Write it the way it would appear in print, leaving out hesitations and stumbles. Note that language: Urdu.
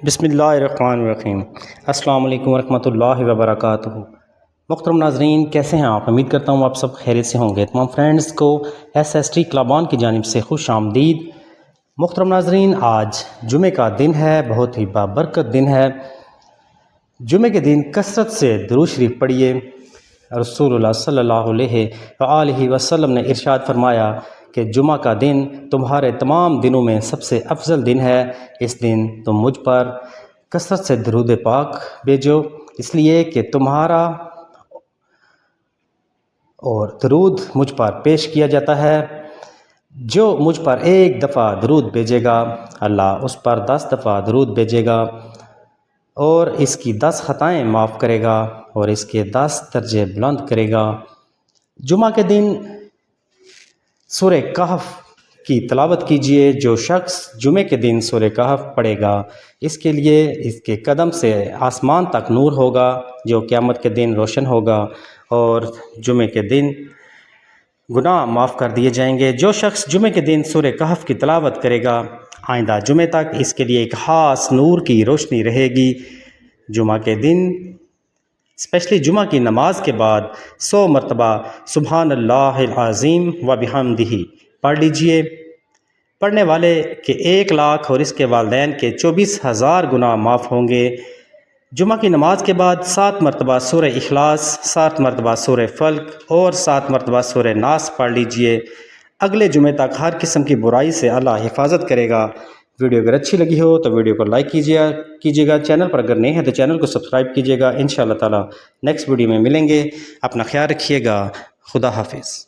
بسم اللہ الرحمن الرحیم۔ السلام علیکم ورحمۃ اللہ وبرکاتہ۔ محترم ناظرین، کیسے ہیں آپ؟ امید کرتا ہوں آپ سب خیریت سے ہوں گے۔ تمام فرینڈز کو SST کلابان کی جانب سے خوش آمدید۔ محترم ناظرین، آج جمعہ کا دن ہے، بہت ہی بابرکت دن ہے۔ جمعہ کے دن کثرت سے درود شریف پڑھیے۔ رسول اللہ صلی اللہ علیہ وآلہ وسلم نے ارشاد فرمایا کہ جمعہ کا دن تمہارے تمام دنوں میں سب سے افضل دن ہے۔ اس دن تم مجھ پر کثرت سے درود پاک بھیجو، اس لیے کہ تمہارا اور درود مجھ پر پیش کیا جاتا ہے۔ جو مجھ پر ایک دفعہ درود بھیجے گا، اللہ اس پر 10 دفعہ درود بھیجے گا اور اس کی 10 خطائیں معاف کرے گا اور اس کے 10 درجے بلند کرے گا۔ جمعہ کے دن سورہ کہف کی تلاوت کیجئے۔ جو شخص جمعہ کے دن سورہ کہف پڑھے گا، اس کے لیے اس کے قدم سے آسمان تک نور ہوگا جو قیامت کے دن روشن ہوگا، اور جمعہ کے دن گناہ معاف کر دیے جائیں گے۔ جو شخص جمعہ کے دن سورہ کہف کی تلاوت کرے گا، آئندہ جمعہ تک اس کے لیے ایک خاص نور کی روشنی رہے گی۔ جمعہ کے دن اسپیشلی جمعہ کی نماز کے بعد 100 مرتبہ سبحان اللہ العظیم و بحمدہ پڑھ لیجئے۔ پڑھنے والے کے 1 لاکھ اور اس کے والدین کے 24,000 گناہ معاف ہوں گے۔ جمعہ کی نماز کے بعد 7 مرتبہ سورہ اخلاص، 7 مرتبہ سورہ فلق اور 7 مرتبہ سورہ ناس پڑھ لیجئے۔ اگلے جمعہ تک ہر قسم کی برائی سے اللہ حفاظت کرے گا۔ ویڈیو اگر اچھی لگی ہو تو ویڈیو کو لائک کیجیے گا۔ چینل پر اگر نئے ہیں تو چینل کو سبسکرائب کیجیے گا۔ انشاءاللہ تعالی نیکسٹ ویڈیو میں ملیں گے۔ اپنا خیال رکھیے گا۔ خدا حافظ۔